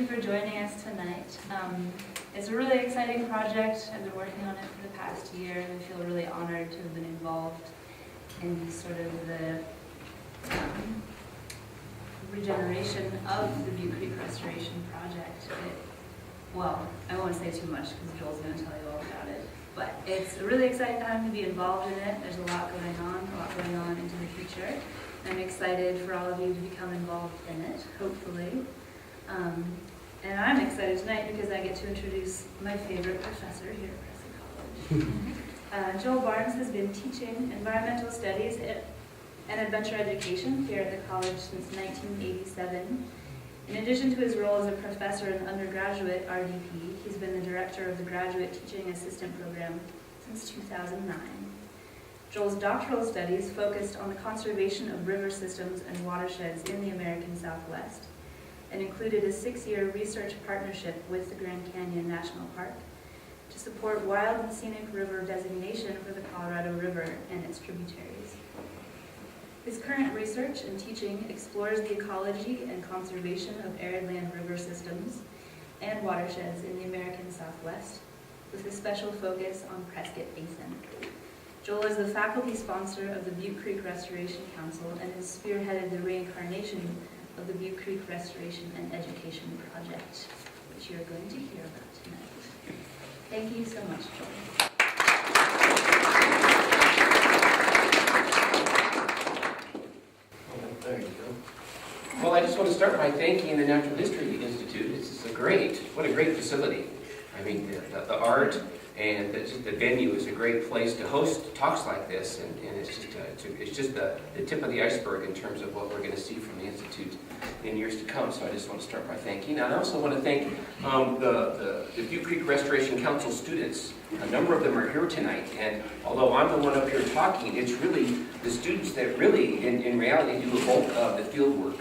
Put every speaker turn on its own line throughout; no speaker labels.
for joining us tonight. It's a really exciting project. I've been working on it for the past year, and I feel really honored to have been involved in sort of the regeneration of the Butte Creek Restoration Project. Well, I won't say too much because Joel's going to tell you all about it. But it's a really exciting time to be involved in it. There's a lot going on into the future. I'm excited for all of you to become involved in it, hopefully. And I'm excited tonight because I get to introduce my favorite professor here at Prescott College. Joel Barnes has been teaching environmental studies and adventure education here at the college since 1987. In addition to his role as a professor and undergraduate RDP, he's been the director of the Graduate Teaching Assistant Program since 2009. Joel's doctoral studies focused on the conservation of river systems and watersheds in the American Southwest, and included a 6-year research partnership with the Grand Canyon National Park to support wild and scenic river designation for the Colorado River and its tributaries. His current research and teaching explores the ecology and conservation of arid land river systems and watersheds in the American Southwest, with a special focus on Prescott Basin. Joel is the faculty sponsor of the Butte Creek Restoration Council and has spearheaded the reincarnation of the Butte Creek Restoration and Education Project, which you're going to hear about tonight. Thank you so much, Joel.
There you go. Well, I just want to start by thanking the Natural History Institute. It's what a great facility. I mean, the art and the venue is a great place to host talks like this, and it's just the tip of the iceberg in terms of what we're going to see from the Institute in years to come. So I just want to start by thanking. And I also want to thank the Butte Creek Restoration Council students. A number of them are here tonight, and although I'm the one up here talking, it's really the students that really, in reality, do the bulk of the field work.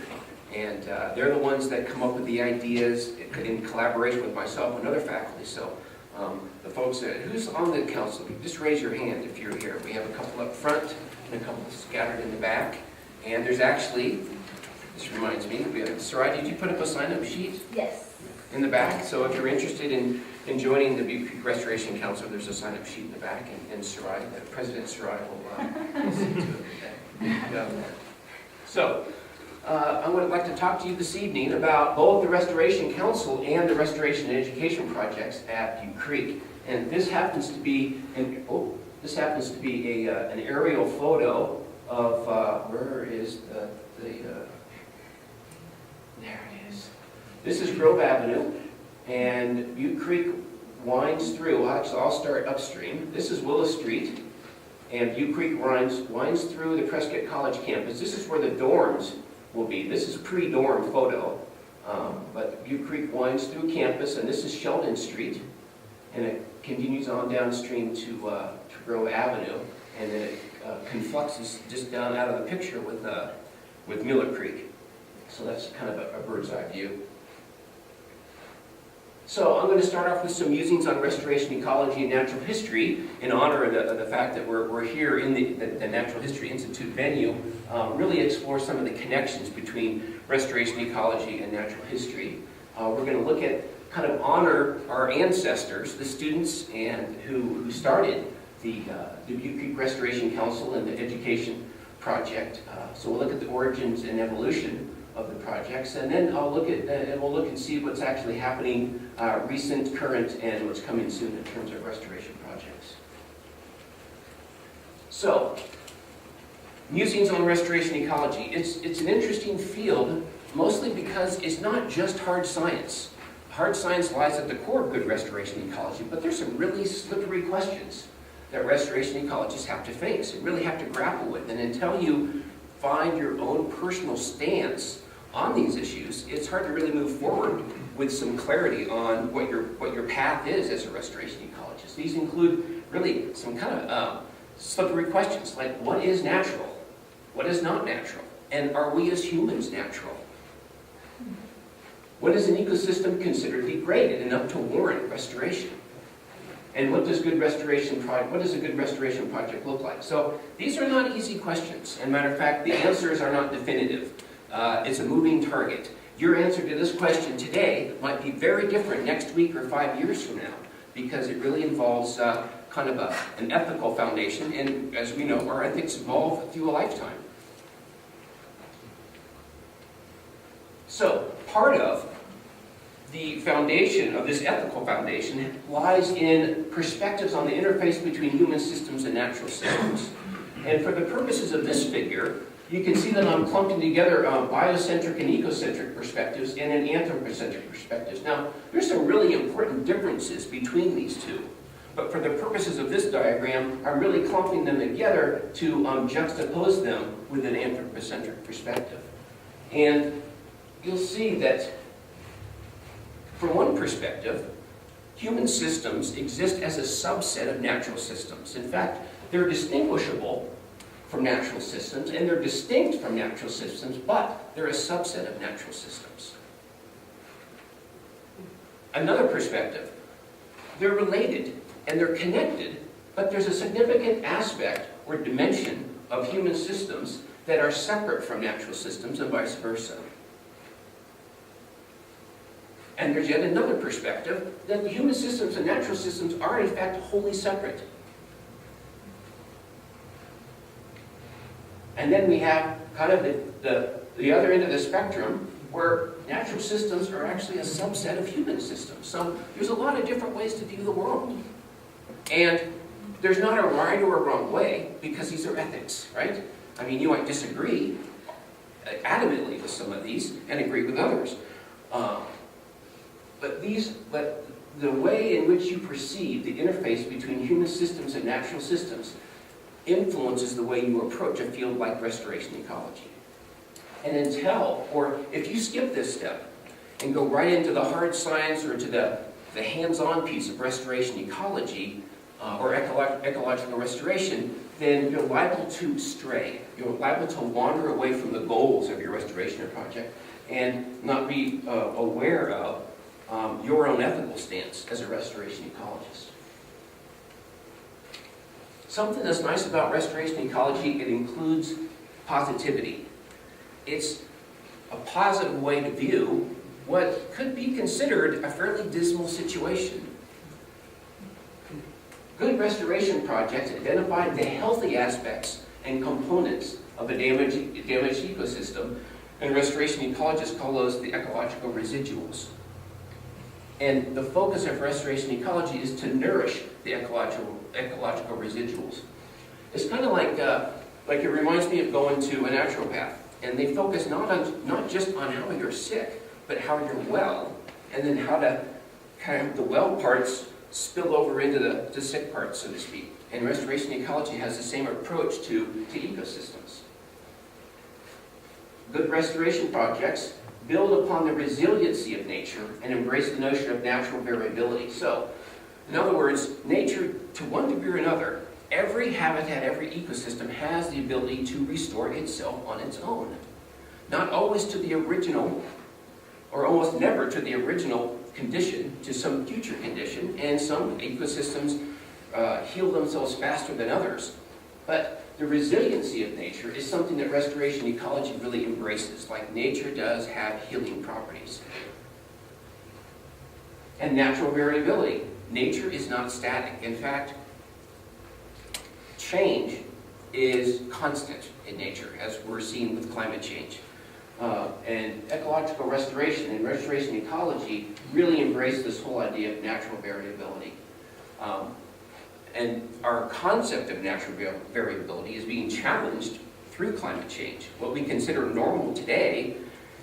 And they're the ones that come up with the ideas in collaboration with myself and other faculty. So the folks, who's on the council, just raise your hand if you're here. We have a couple up front and a couple scattered in the back. And there's actually, this reminds me, Sarai, did you put up a sign-up sheet?
Yes.
In the back. So if you're interested in joining the Butte Creek Restoration Council, there's a sign-up sheet in the back, and Sarai, President Sarai will see to it. So, I would like to talk to you this evening about both the Restoration Council and the Restoration and Education projects at Butte Creek. And this happens to be an aerial photo of where is there it is. This is Grove Avenue, and Butte Creek winds through. Actually, I'll start upstream. This is Willis Street, and Butte Creek winds through the Prescott College campus. This is where the dorms will be. This is pre-dorm photo, but Butte Creek winds through campus, and this is Sheldon Street, and it continues on downstream to Grove Avenue, and then it confluxes just down out of the picture with Miller Creek. So that's kind of a bird's eye view. So I'm going to start off with some musings on restoration, ecology, and natural history in honor of the fact that we're here in the Natural History Institute venue, really explore some of the connections between restoration, ecology, and natural history. We're going to look at, kind of honor our ancestors, the students and who started the Butte Creek Restoration Council and the Education Project. So we'll look at the origins and evolution of the projects, and then we'll look and see what's actually happening, recent, current, and what's coming soon in terms of restoration projects. So, musings on restoration ecology. It's an interesting field, mostly because it's not just hard science. Hard science lies at the core of good restoration ecology, but there's some really slippery questions that restoration ecologists have to face and really have to grapple with. And until you find your own personal stance on these issues, it's hard to really move forward with some clarity on what your path is as a restoration ecologist. These include really some kind of slippery questions like, what is natural? What is not natural? And are we as humans natural? What is an ecosystem considered degraded enough to warrant restoration? And what does a good restoration project look like? So these are not easy questions. And matter of fact, the answers are not definitive. It's a moving target. Your answer to this question today might be very different next week or 5 years from now, because it really involves kind of an ethical foundation, and as we know, our ethics evolve through a lifetime. So, part of the foundation of this ethical foundation lies in perspectives on the interface between human systems and natural systems. And for the purposes of this figure, you can see that I'm clumping together biocentric and ecocentric perspectives and an anthropocentric perspectives. Now, there's some really important differences between these two. But for the purposes of this diagram, I'm really clumping them together to juxtapose them with an anthropocentric perspective. And you'll see that from one perspective, human systems exist as a subset of natural systems. In fact, they're distinguishable from natural systems, and they're distinct from natural systems, but they're a subset of natural systems. Another perspective, they're related and they're connected, but there's a significant aspect or dimension of human systems that are separate from natural systems and vice versa. And there's yet another perspective that the human systems and natural systems are in fact wholly separate. And then we have kind of the other end of the spectrum where natural systems are actually a subset of human systems. So there's a lot of different ways to view the world. And there's not a right or a wrong way, because these are ethics, right? I mean, you might disagree adamantly with some of these and agree with others. But the way in which you perceive the interface between human systems and natural systems influences the way you approach a field like restoration ecology. And if you skip this step and go right into the hard science or into the hands-on piece of restoration ecology or ecological restoration, then you're liable to stray. You're liable to wander away from the goals of your restoration project and not be aware of your own ethical stance as a restoration ecologist. Something that's nice about restoration ecology, it includes positivity. It's a positive way to view what could be considered a fairly dismal situation. Good restoration projects identify the healthy aspects and components of a damaged ecosystem, and restoration ecologists call those the ecological residuals. And the focus of restoration ecology is to nourish the ecological residuals. It's kind of like it reminds me of going to a naturopath, and they focus not just on how you're sick, but how you're well, and then how to kind of the well parts spill over into the sick parts, so to speak. And restoration ecology has the same approach to ecosystems. Good restoration projects build upon the resiliency of nature and embrace the notion of natural variability. So, in other words, nature, to one degree or another, every habitat, every ecosystem has the ability to restore itself on its own. Not always to the original, or almost never to the original condition, to some future condition, and some ecosystems heal themselves faster than others. But the resiliency of nature is something that restoration ecology really embraces, like nature does have healing properties. And natural variability. Nature is not static. In fact, change is constant in nature, as we're seeing with climate change. And ecological restoration and restoration ecology really embrace this whole idea of natural variability. And our concept of natural variability is being challenged through climate change. What we consider normal today,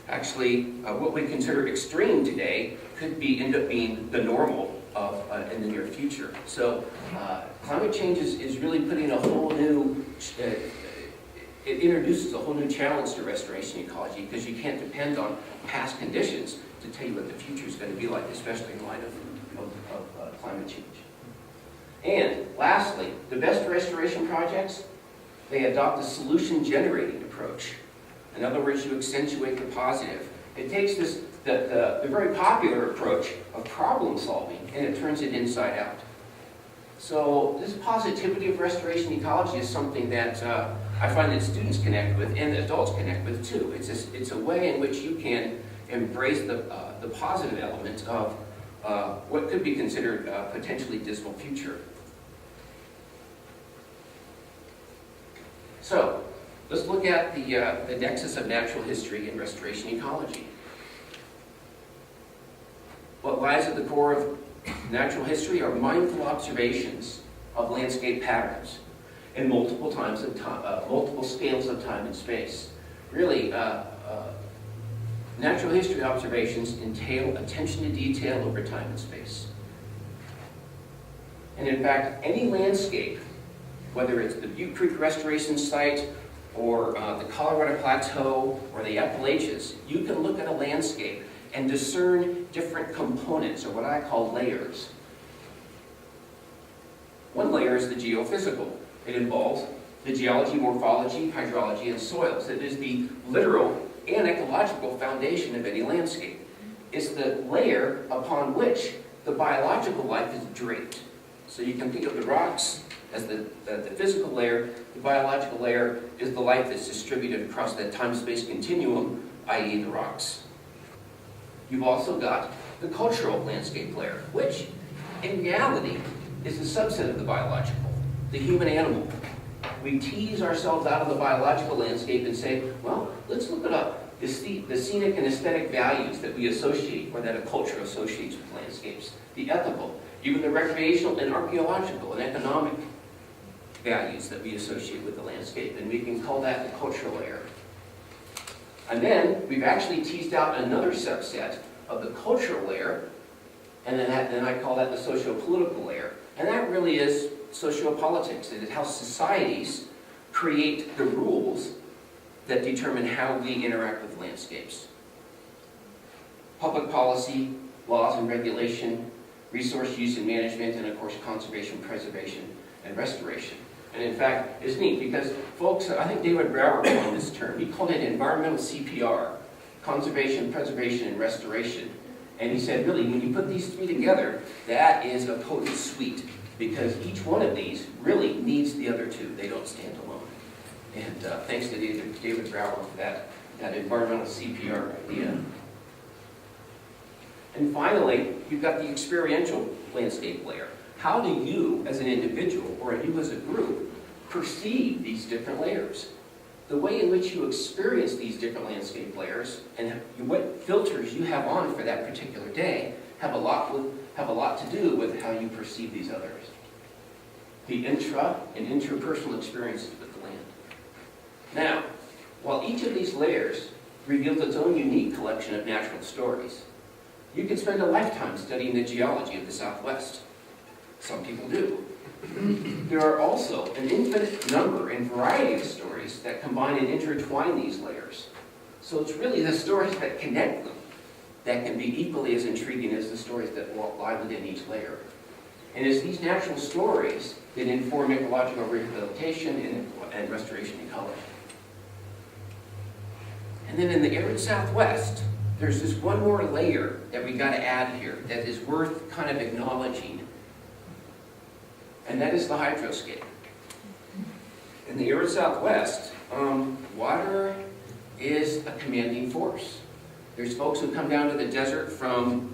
actually, what we consider extreme today, could end up being the normal in the near future. So climate change is really putting a whole new, it introduces a whole new challenge to restoration ecology, because you can't depend on past conditions to tell you what the future is going to be like, especially in light of climate change. And lastly, the best restoration projects, they adopt a solution-generating approach. In other words, you accentuate the positive. It takes the very popular approach of problem solving, and it turns it inside out. So this positivity of restoration ecology is something that I find that students connect with and adults connect with too. It's a way in which you can embrace the positive element of what could be considered a potentially dismal future. So, let's look at the nexus of natural history and restoration ecology. What lies at the core of natural history are mindful observations of landscape patterns in multiple scales of time and space. Really, natural history observations entail attention to detail over time and space. And in fact, any landscape, whether it's the Butte Creek restoration site or the Colorado Plateau or the Appalachians, you can look at a landscape and discern different components, or what I call layers. One layer is the geophysical. It involves the geology, morphology, hydrology, and soils. It is the literal and ecological foundation of any landscape. It's the layer upon which the biological life is draped. So you can think of the rocks as the physical layer. The biological layer is the life that's distributed across that time-space continuum, i.e. the rocks. You've also got the cultural landscape layer, which in reality is a subset of the biological, the human animal. We tease ourselves out of the biological landscape and say, well, let's look at the scenic and aesthetic values that we associate, or that a culture associates with landscapes, the ethical, even the recreational and archaeological and economic values that we associate with the landscape, and we can call that the cultural layer. And then we've actually teased out another subset of the cultural layer, and then I call that the socio-political layer. And that really is sociopolitics. It is how societies create the rules that determine how we interact with landscapes. Public policy, laws and regulation, resource use and management, and of course conservation, preservation, and restoration. And in fact, it's neat because folks, I think David Brower coined this term. He called it environmental CPR, conservation, preservation, and restoration. And he said, really, when you put these three together, that is a potent suite, because each one of these really needs the other two. They don't stand alone. And thanks to David Brower for that environmental CPR idea. And finally, you've got the experiential landscape layer. How do you, as an individual, or you as a group, perceive these different layers? The way in which you experience these different landscape layers and what filters you have on for that particular day have a lot to do with how you perceive these others. The intra and interpersonal experiences with the land. Now, while each of these layers reveals its own unique collection of natural stories, you could spend a lifetime studying the geology of the Southwest. Some people do. There are also an infinite number and variety of stories that combine and intertwine these layers. So it's really the stories that connect them that can be equally as intriguing as the stories that lie within each layer. And it's these natural stories that inform ecological rehabilitation and restoration ecology. And then in the arid Southwest, there's this one more layer that we got to add here that is worth kind of acknowledging. And that is the hydroscape. In the arid Southwest, water is a commanding force. There's folks who come down to the desert from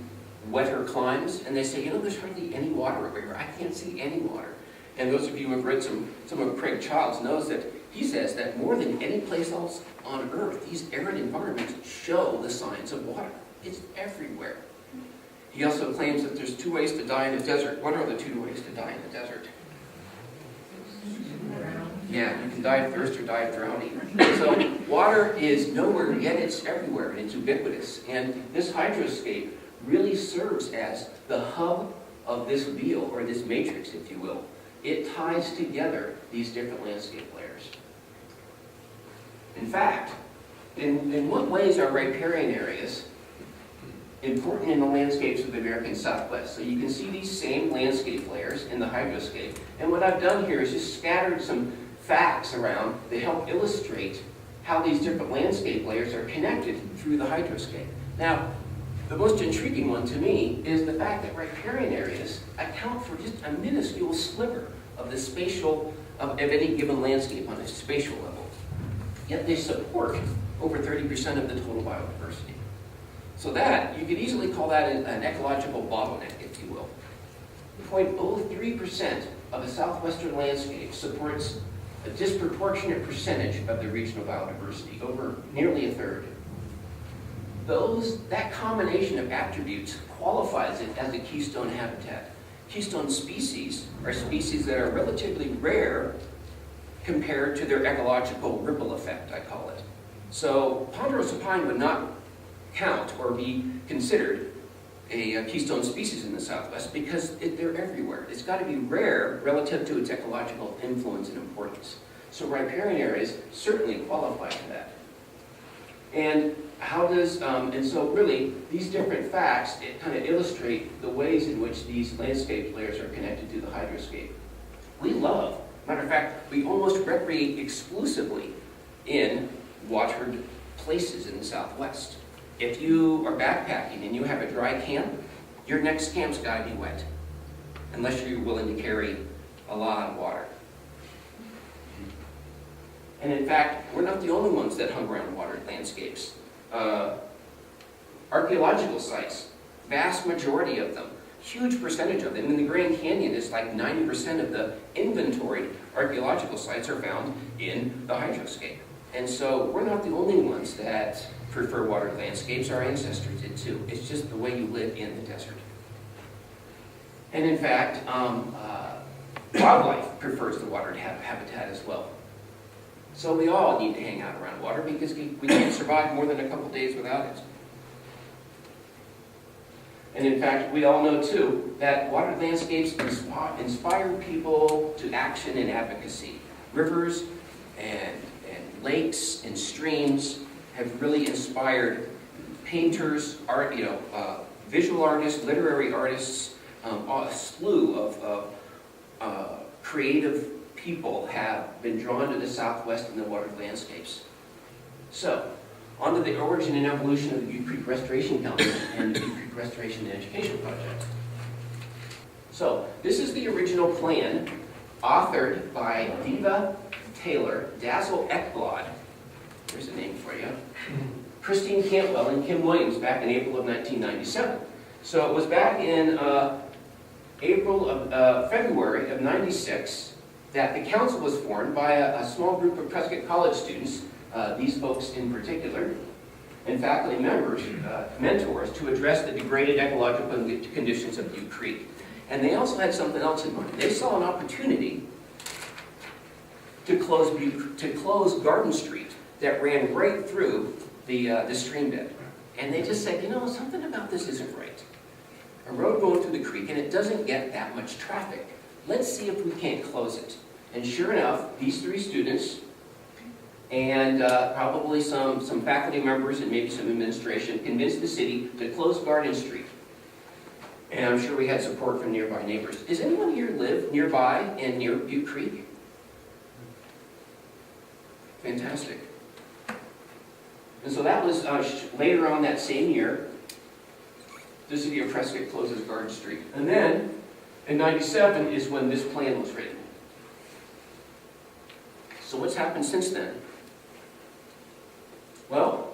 wetter climes, and they say, you know, there's hardly any water over here. I can't see any water. And those of you who have read some of Craig Childs knows that he says that more than any place else on Earth, these arid environments show the signs of water. It's everywhere. He also claims that there's two ways to die in the desert. What are the two ways to die in the desert? Yeah, you can die of thirst or die of drowning. So water is nowhere, yet it's everywhere, and it's ubiquitous. And this hydroscape really serves as the hub of this wheel, or this matrix, if you will. It ties together these different landscape layers. In fact, in what ways are riparian areas important in the landscapes of the American Southwest? So you can see these same landscape layers in the hydroscape. And what I've done here is just scattered some facts around that help illustrate how these different landscape layers are connected through the hydroscape. Now, the most intriguing one to me is the fact that riparian areas account for just a minuscule sliver of the spatial, of any given landscape on a spatial level. Yet they support over 30% of the total biodiversity. So that, you could easily call that an ecological bottleneck, if you will. 0.03% of the southwestern landscape supports a disproportionate percentage of the regional biodiversity, over nearly a third. That combination of attributes qualifies it as a keystone habitat. Keystone species are species that are relatively rare compared to their ecological ripple effect, I call it. So ponderosa pine would not count or be considered a keystone species in the Southwest because they're everywhere. It's got to be rare relative to its ecological influence and importance. So riparian areas certainly qualify for that. And so really, these different facts kind of illustrate the ways in which these landscape layers are connected to the hydroscape. Matter of fact, we almost recreate exclusively in watered places in the Southwest. If you are backpacking and you have a dry camp, your next camp's got to be wet, unless you're willing to carry a lot of water. And in fact, we're not the only ones that hung around watered landscapes. Archaeological sites, vast majority of them, huge percentage of them. In the Grand Canyon, it's like 90% of the inventoried archaeological sites are found in the hydroscape. And so we're not the only ones that prefer watered landscapes. Our ancestors did too. It's just the way you live in the desert. And in fact, wildlife prefers the watered habitat as well. So we all need to hang out around water because we can't survive more than a couple days without it. And in fact, we all know too that watered landscapes inspire people to action and advocacy. Rivers and lakes and streams have really inspired painters, visual artists, literary artists, a slew of creative people have been drawn to the Southwest and the watered landscapes. So, on to the origin and evolution of the Butte Creek Restoration Council and the Butte Creek Restoration and Education Project. So, this is the original plan authored by Diva Taylor, Dazzle Ekblad, there's a name for you, Christine Cantwell, and Kim Williams back in April of 1997. So it was back in February of 96 that the council was formed by a small group of Prescott College students, these folks in particular, and faculty members, mentors, to address the degraded ecological conditions of Butte Creek. And they also had something else in mind. They saw an opportunity to close Garden Street that ran right through the stream bed. And they just said, something about this isn't right. A road going through the creek, and it doesn't get that much traffic. Let's see if we can't close it. And sure enough, these three students and probably some faculty members and maybe some administration convinced the city to close Garden Street. And I'm sure we had support from nearby neighbors. Does anyone here live nearby and near Butte Creek? Fantastic. And so that was later on that same year, the city of Prescott closes Garden Street. And then, in 97 is when this plan was written. So what's happened since then? Well,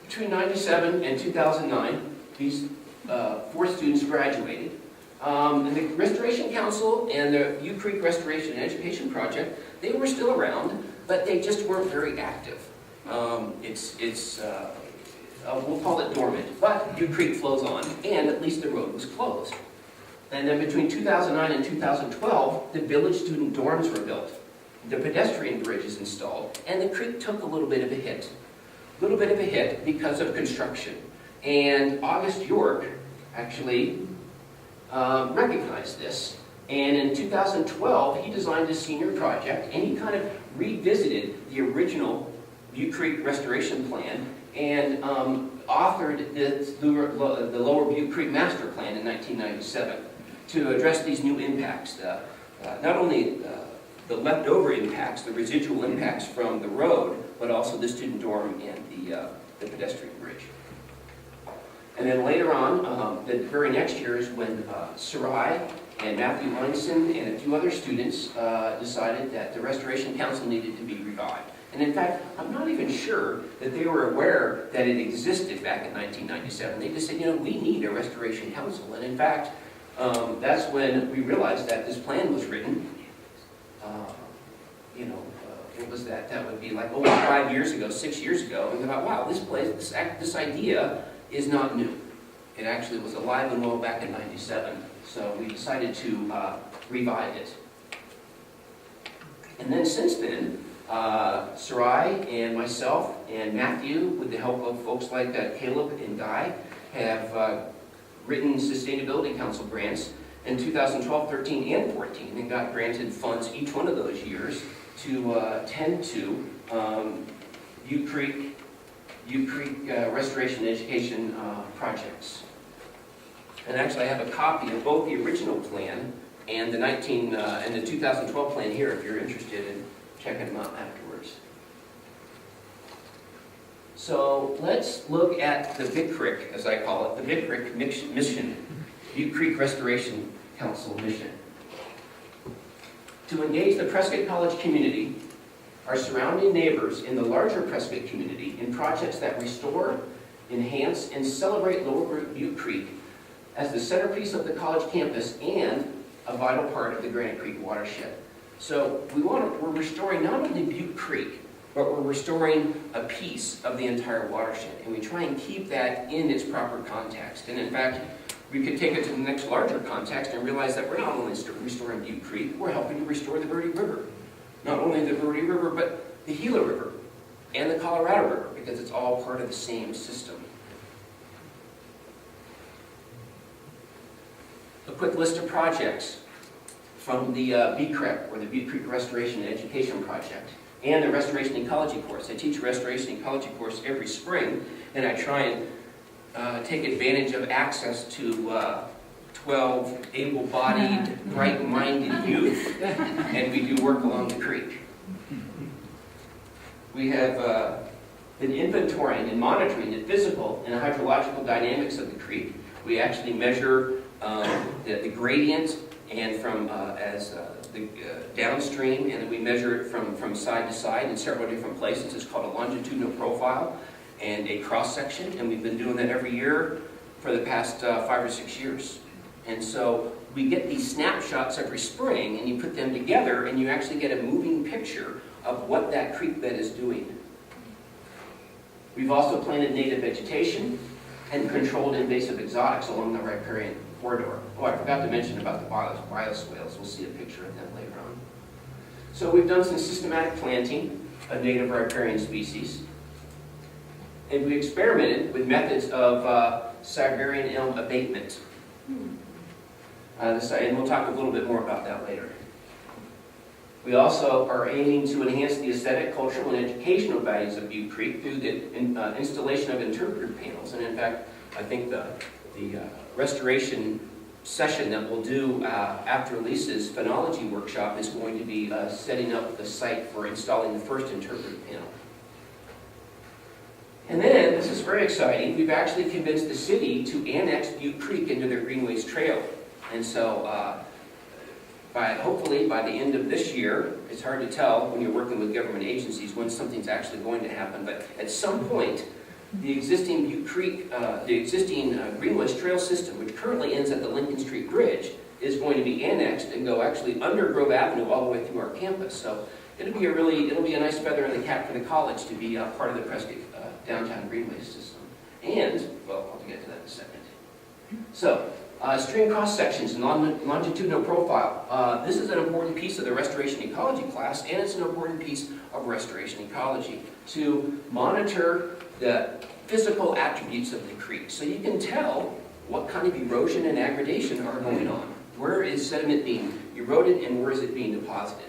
between 97 and 2009, these 4 students graduated. And the Restoration Council and the Butte Creek Restoration and Education Project, they were still around, but they just weren't very active. We'll call it dormant, but Butte Creek flows on, and at least the road was closed. And then between 2009 and 2012, the village student dorms were built, the pedestrian bridge is installed, and the creek took a little bit of a hit. A little bit of a hit because of construction. And August York actually recognized this. And in 2012, he designed a senior project, and he kind of revisited the original Butte Creek Restoration Plan and authored the Lower Butte Creek Master Plan in 1997 to address these new impacts. Not only the leftover impacts, the residual impacts from the road, but also the student dorm and the pedestrian bridge. And then later on, the very next year is when Sarai and Matthew Langston and a few other students decided that the Restoration Council needed to be revived. And in fact, I'm not even sure that they were aware that it existed back in 1997. They just said, we need a restoration council. And in fact, that's when we realized that this plan was written. What was that? That would be like over 5 years ago, 6 years ago. And we thought, wow, this idea is not new. It actually was alive and well back in 97. So we decided to revive it. And then since then, Sarai and myself and Matthew, with the help of folks like Caleb and Guy, have written Sustainability Council grants in 2012, 13, and 14, and got granted funds each one of those years to tend to Butte Creek restoration and education projects. And actually, I have a copy of both the original plan and the 2012 plan here, if you're interested in checking them out afterwards. So let's look at the Butte Creek, as I call it, the Butte Creek mission, Butte Creek Restoration Council mission. To engage the Prescott College community, our surrounding neighbors in the larger Prescott community in projects that restore, enhance, and celebrate Lower Butte Creek as the centerpiece of the college campus and a vital part of the Granite Creek watershed. So we're restoring not only Butte Creek, but we're restoring a piece of the entire watershed. And we try and keep that in its proper context. And in fact, we could take it to the next larger context and realize that we're not only restoring Butte Creek, we're helping to restore the Verde River. Not only the Verde River, but the Gila River and the Colorado River, because it's all part of the same system. A quick list of projects from the BCREP, or the Butte Creek Restoration and Education Project, and the Restoration Ecology course. I teach a Restoration Ecology course every spring, and I try and take advantage of access to 12 able-bodied, bright-minded youth, and we do work along the creek. We have been inventorying and monitoring the physical and hydrological dynamics of the creek. We actually measure the gradient and from the downstream, and then we measure it from side to side in several different places. It's called a longitudinal profile and a cross-section, and we've been doing that every year for the past 5 or 6 years. And so we get these snapshots every spring, and you put them together, and you actually get a moving picture of what that creek bed is doing. We've also planted native vegetation and controlled invasive exotics along the riparian corridor. Oh, I forgot to mention about the bioswales. We'll see a picture of them later on. So we've done some systematic planting of native riparian species. And we experimented with methods of Siberian elm abatement. And we'll talk a little bit more about that later. We also are aiming to enhance the aesthetic, cultural, and educational values of Butte Creek through the installation of interpretive panels. And in fact, I think the restoration session that we'll do after Lisa's phenology workshop is going to be setting up the site for installing the first interpretive panel. And then, this is very exciting, we've actually convinced the city to annex Butte Creek into their Greenways Trail. And so, hopefully by the end of this year, it's hard to tell when you're working with government agencies when something's actually going to happen, but at some point, the existing Butte Creek, the existing Greenways Trail system, which currently ends at the Lincoln Street Bridge, is going to be annexed and go actually under Grove Avenue all the way through our campus. So it'll be a nice feather in the cap for the college to be part of the Prescott downtown Greenway system. And, well, I'll get to that in a second. So, stream cross-sections and longitudinal profile. This is an important piece of the restoration ecology class, and it's an important piece of restoration ecology to monitor the physical attributes of the creek. So you can tell what kind of erosion and aggradation are going on. Where is sediment being eroded and where is it being deposited?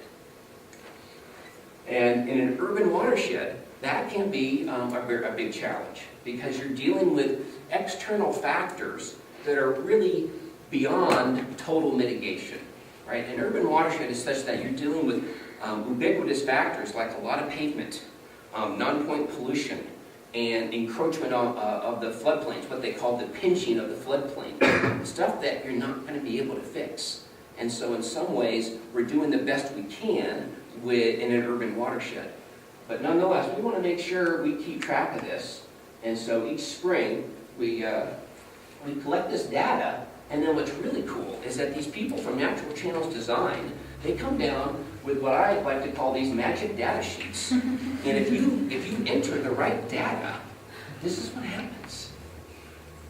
And in an urban watershed, that can be a big challenge because you're dealing with external factors that are really beyond total mitigation, right? An urban watershed is such that you're dealing with ubiquitous factors like a lot of pavement, non-point pollution, and encroachment of the floodplains, what they call the pinching of the floodplain, stuff that you're not going to be able to fix. And so in some ways, we're doing the best we can in an urban watershed. But nonetheless, we want to make sure we keep track of this. And so each spring, we collect this data, and then what's really cool is that these people from Natural Channels Design, they come down with what I like to call these magic data sheets. And if you enter the right data, this is what happens.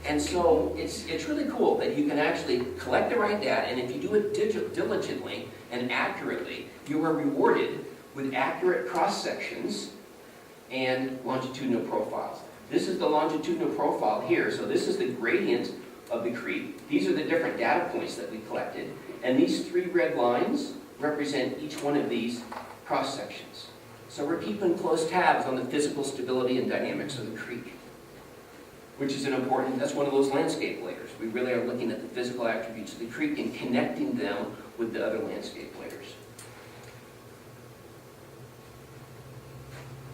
And so it's really cool that you can actually collect the right data, and if you do it diligently and accurately, you are rewarded with accurate cross-sections and longitudinal profiles. This is the longitudinal profile here, so this is the gradient of the creek. These are the different data points that we collected, and these 3 red lines represent each one of these cross-sections. So we're keeping close tabs on the physical stability and dynamics of the creek, which is that's one of those landscape layers. We really are looking at the physical attributes of the creek and connecting them with the other landscape layers.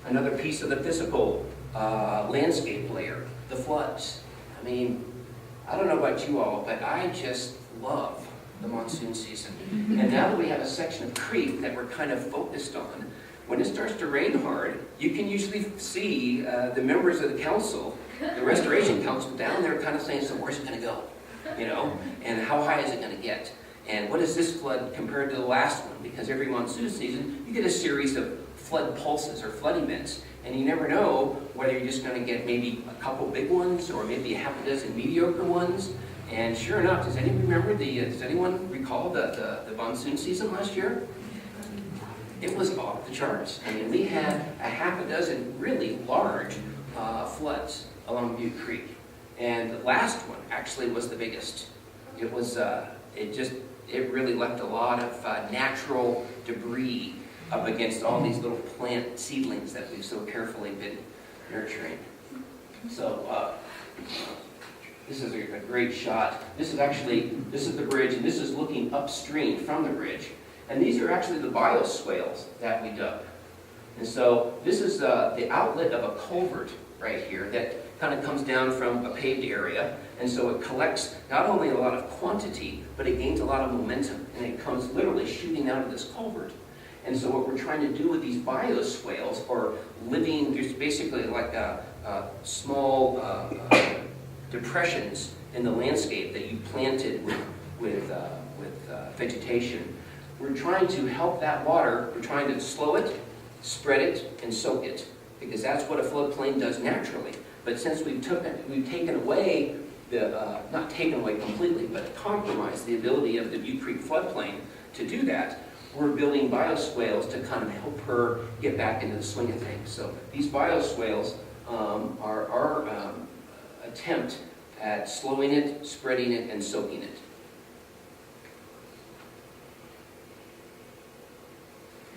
Another piece of the physical landscape layer, the floods. I mean, I don't know about you all, but I just love the monsoon season. And now that we have a section of creek that we're kind of focused on, when it starts to rain hard, you can usually see the members of the council, the restoration council, down there kind of saying, so where's it going to go? You know, and how high is it going to get? And what is this flood compared to the last one? Because every monsoon season, you get a series of flood pulses or flood events, and you never know whether you're just going to get maybe a couple big ones or maybe a half a dozen mediocre ones. And sure enough, does anyone recall the monsoon season last year? It was off the charts. I mean, we had a half a dozen really large floods along Butte Creek, and the last one actually was the biggest. It was it really left a lot of natural debris up against all these little plant seedlings that we've so carefully been nurturing. So this is a great shot. This is the bridge, and this is looking upstream from the bridge. And these are actually the bioswales that we dug. And so this is the outlet of a culvert right here that kind of comes down from a paved area. And so it collects not only a lot of quantity, but it gains a lot of momentum. And it comes literally shooting out of this culvert. And so what we're trying to do with these bioswales, or living, there's basically like small depressions in the landscape that you planted with vegetation. We're trying to help that water, we're trying to slow it, spread it, and soak it, because that's what a floodplain does naturally. But since we've taken away not taken away completely, but compromised the ability of the Butte Creek floodplain to do that, we're building bioswales to kind of help her get back into the swing of things. So these bioswales are our attempt at slowing it, spreading it, and soaking it.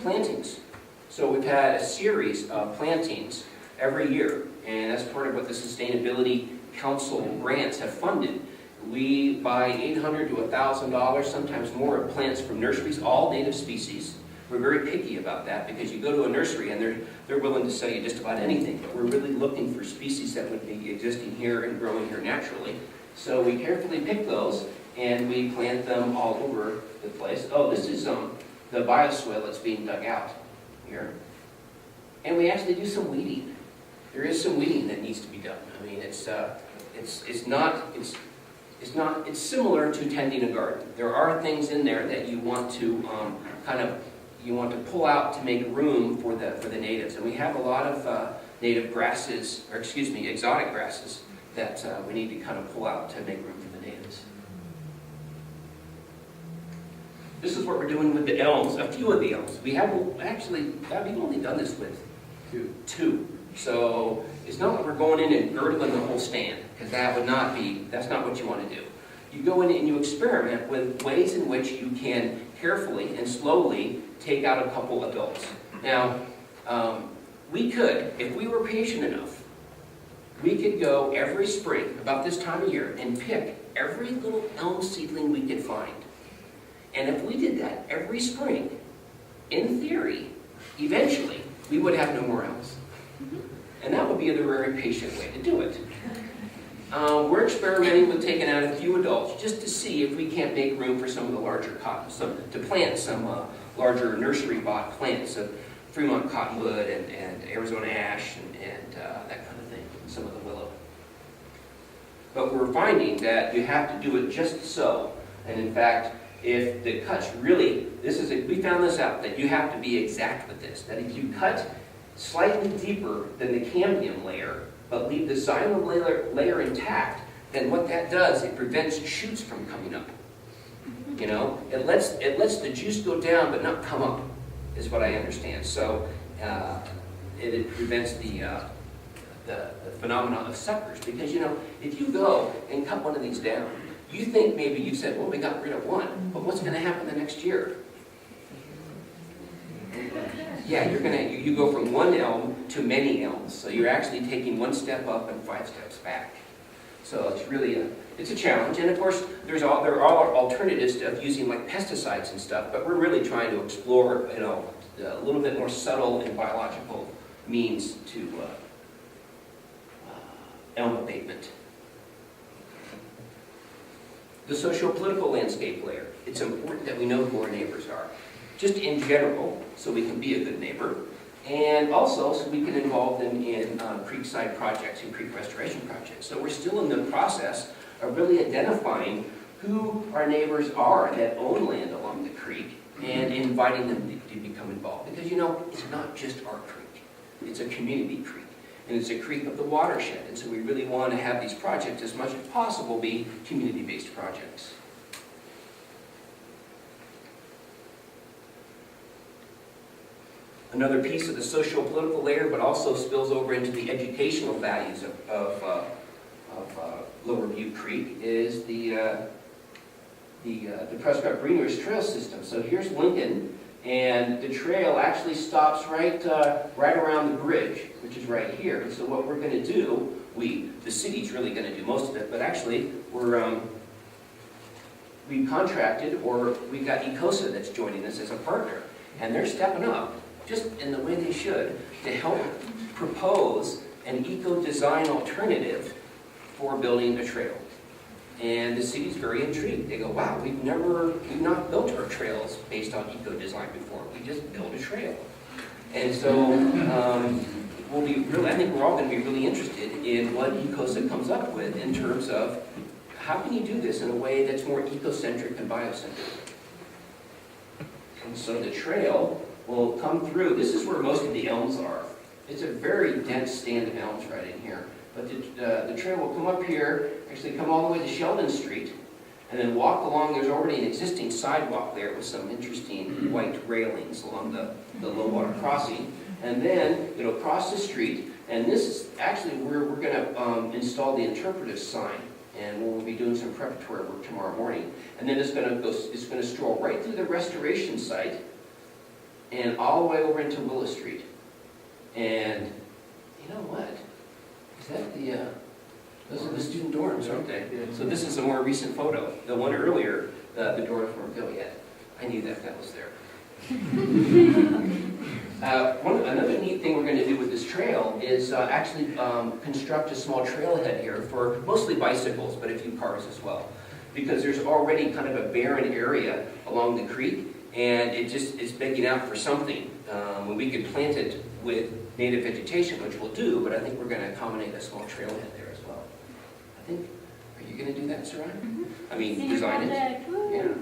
Plantings. So we've had a series of plantings every year, and that's part of what the Sustainability Council grants have funded. We buy $800 to $1,000, sometimes more, of plants from nurseries, all native species. We're very picky about that because you go to a nursery and they're willing to sell you just about anything, but we're really looking for species that would be existing here and growing here naturally. So we carefully pick those and we plant them all over the place. Oh, this is the bioswale that's being dug out here. And we actually do some weeding. There is some weeding that needs to be done. I mean, it's similar to tending a garden. There are things in there that you want to pull out to make room for the natives. And we have a lot of native grasses, or excuse me, exotic grasses that we need to kind of pull out to make room for the natives. This is what we're doing with the elms, a few of the elms. We've only done this with two. So it's not that we're going in and girdling the whole stand, because that's not what you want to do. You go in and you experiment with ways in which you can carefully and slowly take out a couple adults. Now, we could, if we were patient enough, we could go every spring, about this time of year, and pick every little elm seedling we could find. And if we did that every spring, in theory, eventually, we would have no more elms. And that would be a very patient way to do it. We're experimenting with taking out a few adults just to see if we can't make room for some of the larger cottons, to plant some larger nursery bought plants. So Fremont cottonwood and Arizona ash and that kind of thing, some of the willow. But we're finding that you have to do it just so. And in fact, if the cuts really, we found this out, that you have to be exact with this, that if you cut slightly deeper than the cambium layer, but leave the xylem layer intact, then what that does, it prevents shoots from coming up. You know, it lets the juice go down but not come up, is what I understand. So it prevents the phenomenon of suckers. Because, you know, if you go and cut one of these down, you think maybe you said, well, we got rid of one, but what's going to happen the next year? Yeah, you go from one elm to many elms. So you're actually taking one step up and 5 steps back. So it's really it's a challenge. And of course, there are alternatives of using like pesticides and stuff, but we're really trying to explore, you know, a little bit more subtle and biological means to elm abatement. The socio-political landscape layer. It's important that we know who our neighbors are, just in general, so we can be a good neighbor, and also so we can involve them in creekside projects and creek restoration projects. So we're still in the process of really identifying who our neighbors are that own land along the creek and inviting them to become involved. Because, you know, it's not just our creek. It's a community creek. And it's a creek of the watershed. And so we really want to have these projects, as much as possible, be community-based projects. Another piece of the social-political layer, but also spills over into the educational values of Lower Butte Creek, is the Prescott Greenway trail system. So here's Lincoln, and the trail actually stops right around the bridge, which is right here. And so what we're going to do, the city's really going to do most of it, but actually we contracted, or we got Ecology that's joining us as a partner, and they're stepping up, just in the way they should, to help propose an eco-design alternative for building a trail. And the city's very intrigued. They go, wow, we've not built our trails based on eco-design before. We just built a trail. And so I think we're all going to be really interested in what Ecology comes up with in terms of how can you do this in a way that's more ecocentric and biocentric. And so the trail will come through. This is where most of the elms are. It's a very dense stand of elms right in here. But the trail will come up here, actually come all the way to Sheldon Street, and then walk along. There's already an existing sidewalk there with some interesting white railings along the low water crossing. And then it'll cross the street, and this is actually where we're going to install the interpretive sign. And we'll be doing some preparatory work tomorrow morning. And then it's going to stroll right through the restoration site and all the way over into Willow Street. And you know what? Is that those are the student dorms, aren't they? So this is a more recent photo. The one earlier, the dorms weren't built yet. I knew that was there. Another neat thing we're going to do with this trail is actually construct a small trailhead here for mostly bicycles, but a few cars as well. Because there's already kind of a barren area along the creek, and it just is begging out for something. We could plant it with native vegetation, which we'll do, but I think we're going to accommodate a small trailhead there as well. Are you going to do that, Sarai? Mm-hmm. I mean, design it? Yeah.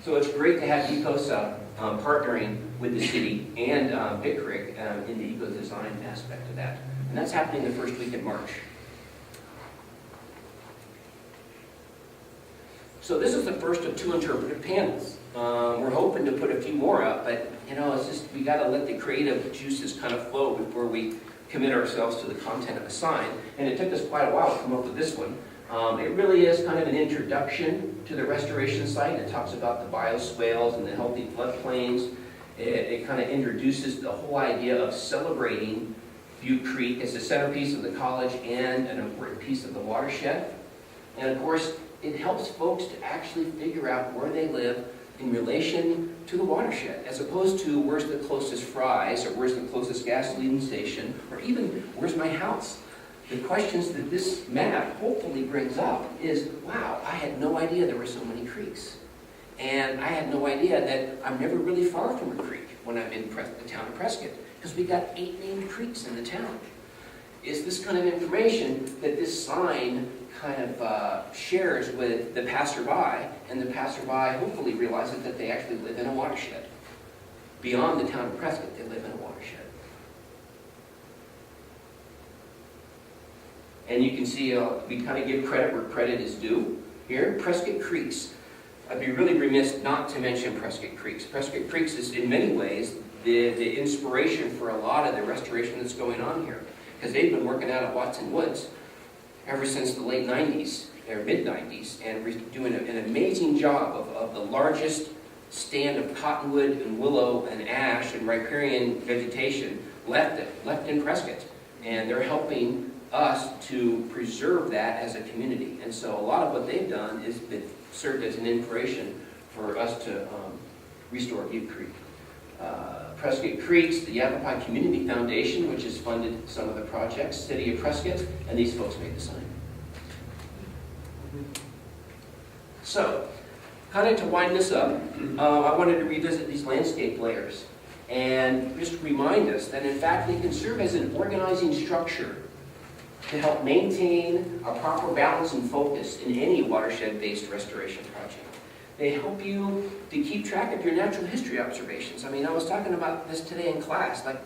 So it's great to have Ecology partnering with the city and Butte Creek in the eco-design aspect of that. And that's happening the first week in March. So this is the first of 2 interpretive panels. We're hoping to put a few more up, but you know, it's just, we got to let the creative juices kind of flow before we commit ourselves to the content of a sign. And it took us quite a while to come up with this one. It really is kind of an introduction to the restoration site. It talks about the bioswales and the healthy floodplains. It kind of introduces the whole idea of celebrating Butte Creek as the centerpiece of the college and an important piece of the watershed. And of course, it helps folks to actually figure out where they live in relation to the watershed, as opposed to where's the closest Fry's, or where's the closest gasoline station, or even where's my house. The questions that this map hopefully brings up is, wow, I had no idea there were so many creeks. And I had no idea that I'm never really far from a creek when I'm in the town of Prescott, because we got 8 named creeks in the town. It's this kind of information that this sign kind of shares with the passerby, and the passerby hopefully realizes that they actually live in a watershed. Beyond the town of Prescott, they live in a watershed. And you can see we kind of give credit where credit is due. Here, Prescott Creeks. I'd be really remiss not to mention Prescott Creeks. Prescott Creeks is in many ways the inspiration for a lot of the restoration that's going on here, because they've been working out of Watson Woods ever since the late 90s, or mid-90s, and doing an amazing job of the largest stand of cottonwood and willow and ash and riparian vegetation left in Prescott. And they're helping us to preserve that as a community. And so a lot of what they've done is served as an inspiration for us to restore Butte Creek. Prescott Creeks, the Yavapai Community Foundation, which has funded some of the projects, City of Prescott, and these folks made the sign. So, kind of to wind this up, I wanted to revisit these landscape layers and just remind us that in fact they can serve as an organizing structure to help maintain a proper balance and focus in any watershed-based restoration project. They help you to keep track of your natural history observations. I mean, I was talking about this today in class, like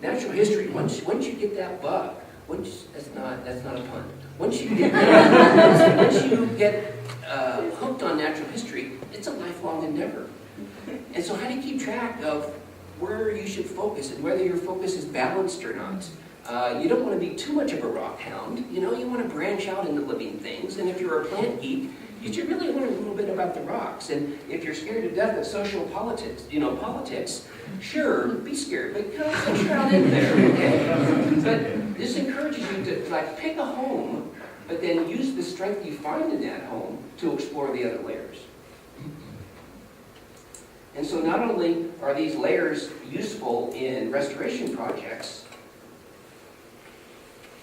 natural history, once you get that bug, that's not a pun. Once you get hooked on natural history, it's a lifelong endeavor. And so how do you keep track of where you should focus and whether your focus is balanced or not? You don't want to be too much of a rock hound. You know, you want to branch out into living things. And if you're a plant geek, you should really learn a little bit about the rocks. And if you're scared to death of social politics, sure, be scared, but kind of venture out in there, okay? But this encourages you to pick a home, but then use the strength you find in that home to explore the other layers. And so not only are these layers useful in restoration projects,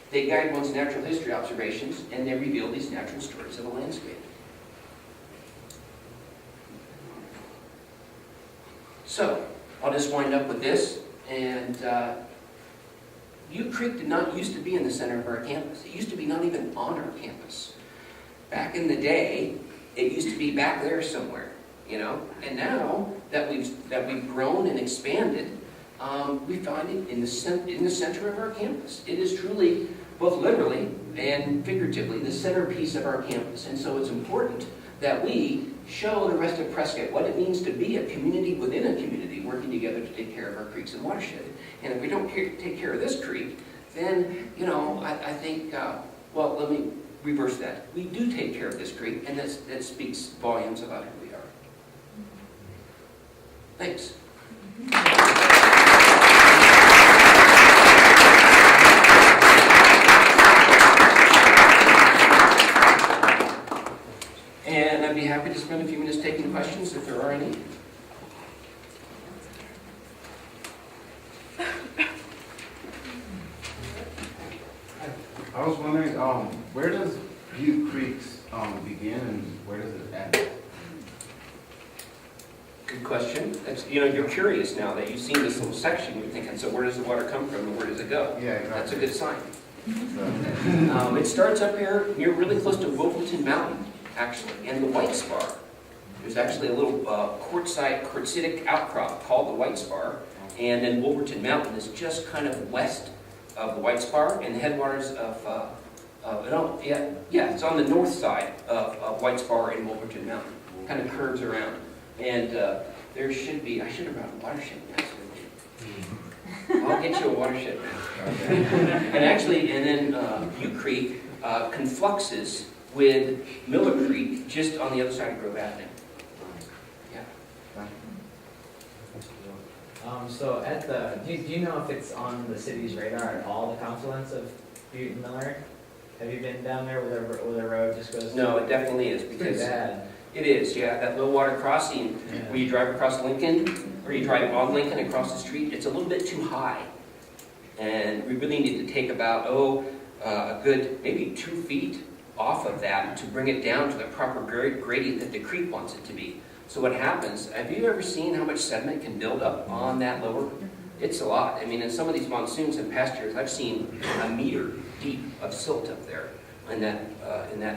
they guide one's natural history observations, and they reveal these natural stories of the landscape. So, I'll just wind up with this, and Butte Creek did not used to be in the center of our campus. It used to be not even on our campus. Back in the day, it used to be back there somewhere, And now that we've grown and expanded, we find it in the center of our campus. It is truly, both literally and figuratively, the centerpiece of our campus. And so it's important that we show the rest of Prescott what it means to be a community within a community, working together to take care of our creeks and watershed. And if we don't take care of this creek, then, I think, let me reverse that. We do take care of this creek, and that speaks volumes about who we are. Thanks. And I'd be happy to spend a few minutes taking questions if there are any.
I was wondering, where does Butte Creek begin and where does it end?
Good question. You're curious now that you've seen this little section. You're thinking, so where does the water come from and where does it go?
Yeah, exactly.
That's a good sign. It starts up here near really close to Wilverton Mountain, actually, and the White Spar. There's actually a little quartzitic outcrop called the White Spar, and then Wilverton Mountain is just kind of west of the White Spar, and the headwaters it's on the north side of White Spar and Wilverton Mountain. Kind of curves around. And there should be, I should have brought a watershed map with me. I'll get you a watershed map. And then Butte Creek confluxes with Miller Creek just on the other side of Grove Avenue. Yeah.
So do you know if it's on the city's radar at all, the confluence of Butte and Miller? Have you been down there where the road just goes?
No, it definitely is, because
pretty bad.
It is, yeah. That low water crossing where you drive across Lincoln, or you drive on Lincoln across the street, it's a little bit too high. And we really need to take about, a good maybe 2 feet off of that to bring it down to the proper gradient that the creek wants it to be. So what happens, have you ever seen how much sediment can build up on that lower? It's a lot. I mean, in some of these monsoons in past years, I've seen a meter deep of silt up there in that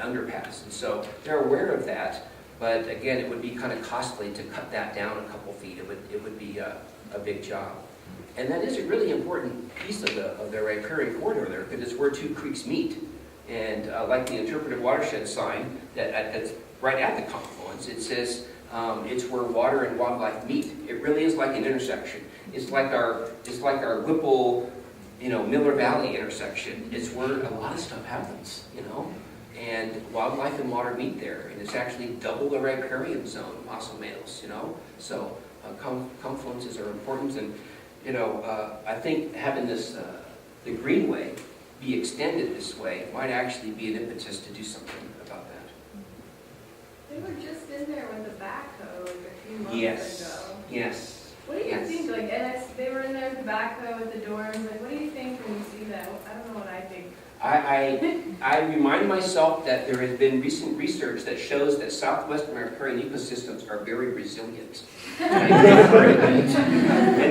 underpass. And so they're aware of that, but again, it would be kind of costly to cut that down a couple feet. It would be a big job. And that is a really important piece of the riparian corridor there, because it's where two creeks meet. And like the interpretive watershed sign that's right at the confluence, it says it's where water and wildlife meet. It really is like an intersection. It's like our Whipple, Miller Valley intersection. It's where a lot of stuff happens, and wildlife and water meet there, and it's actually double the riparian zone of Osamelos, So confluences are important, and I think having this the greenway be extended this way might actually be an impetus to do something about that.
They were just in there with a backhoe like a few months ago.
Yes.
What do you
Yes.
think? Like, and they were in there with the backhoe at the dorms. Like, what do you think when you see that? I don't know what I think.
I remind myself that there has been recent research that shows that southwestern riparian ecosystems are very resilient. And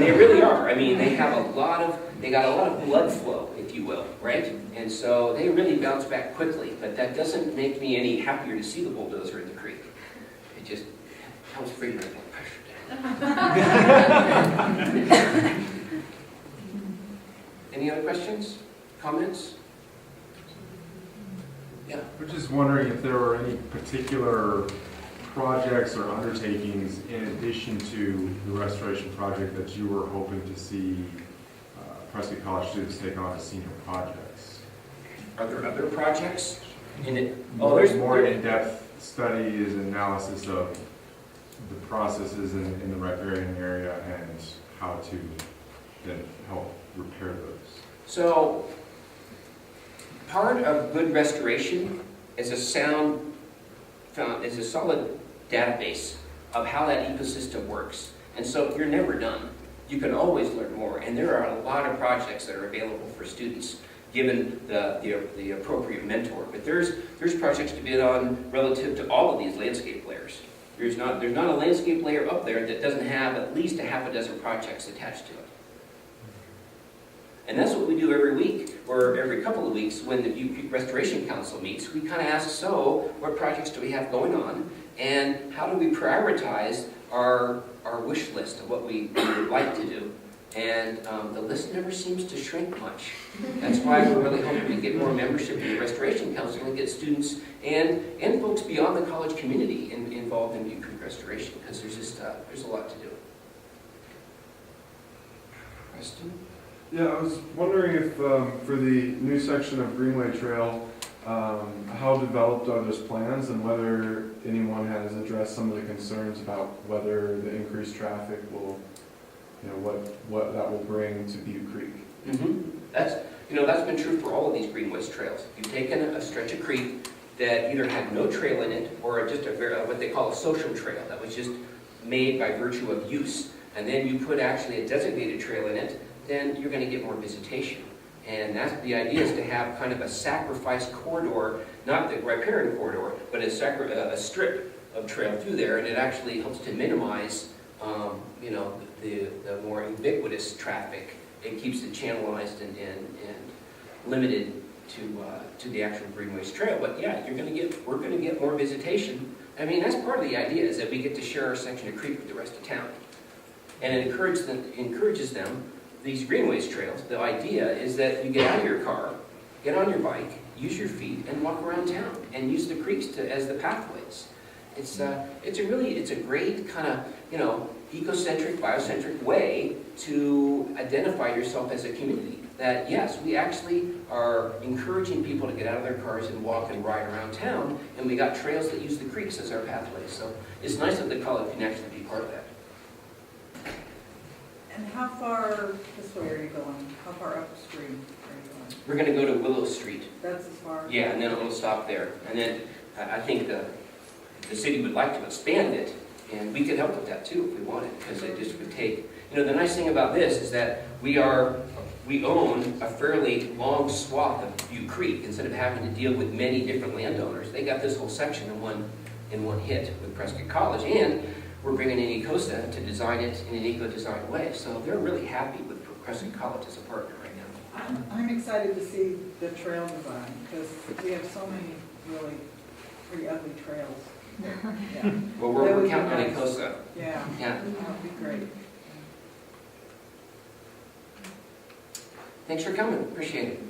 they really are. I mean, they got a lot of blood flow, if you will, right? And so they really bounce back quickly, but that doesn't make me any happier to see the bulldozer in the creek. It just helps bring my blood pressure down. Any other questions, comments? Yeah.
We're just wondering if there were any particular projects or undertakings in addition to the restoration project that you were hoping to see Prescott College students take on as senior projects.
Are there other projects in it?
There's more in-depth studies and analysis of the processes in the riparian area and how to then help repair those.
So, part of good restoration is a solid database of how that ecosystem works. And so you're never done. You can always learn more. And there are a lot of projects that are available for students, given the appropriate mentor. But there's projects to be done relative to all of these landscape layers. There's not a landscape layer up there that doesn't have at least a half a dozen projects attached to it. And that's what we do every week, or every couple of weeks when the Butte Creek Restoration Council meets. We kind of ask, so what projects do we have going on, and how do we prioritize our wish list of what we would like to do? And the list never seems to shrink much. That's why we're really hoping to get more membership in the Restoration Council and get students and folks beyond the college community involved in Butte Creek Restoration, because there's a lot to do. Preston?
Yeah, I was wondering if for the new section of Greenway Trail, how developed are those plans and whether anyone has addressed some of the concerns about whether the increased traffic will, what that will bring to Butte Creek.
Mm-hmm. That's been true for all of these Greenways trails. You've taken a stretch of creek that either had no trail in it or just what they call a social trail that was just made by virtue of use, and then you put actually a designated trail in it, then you're going to get more visitation. And that's the idea, is to have kind of a sacrifice corridor, not the riparian corridor, but a strip of trail through there, and it actually helps to minimize, the more ubiquitous traffic. It keeps it channelized and limited to the actual Greenways Trail. But yeah, we're going to get more visitation. I mean, that's part of the idea, is that we get to share our section of creek with the rest of town, and it encourages them. These Greenways trails, the idea is that you get out of your car, get on your bike, use your feet, and walk around town, and use the creeks as the pathways. It's a great kind of ecocentric, biocentric way to identify yourself as a community. That yes, we actually are encouraging people to get out of their cars and walk and ride around town, and we got trails that use the creeks as our pathways. So it's nice that the college can actually be part of that.
And how far this way are you going? How far upstream are you going?
We're going to go to Willow Street.
That's as far?
Yeah, and then it'll stop there. And then I think the city would like to expand it, and we could help with that too if we wanted, because it just would take, the nice thing about this is that we own a fairly long swath of Butte Creek. Instead of having to deal with many different landowners, they got this whole section in one hit with Prescott College. And we're bringing in Ecosa to design it in an eco-design way. So they're really happy with Prescott College as a partner right now.
I'm excited to see the trail design, because we have so many really pretty ugly trails. Yeah,
Well,
That
we're
would be
counting on
nice.
Ecosa.
yeah,
Yeah.
that would be great.
Thanks for coming. Appreciate it.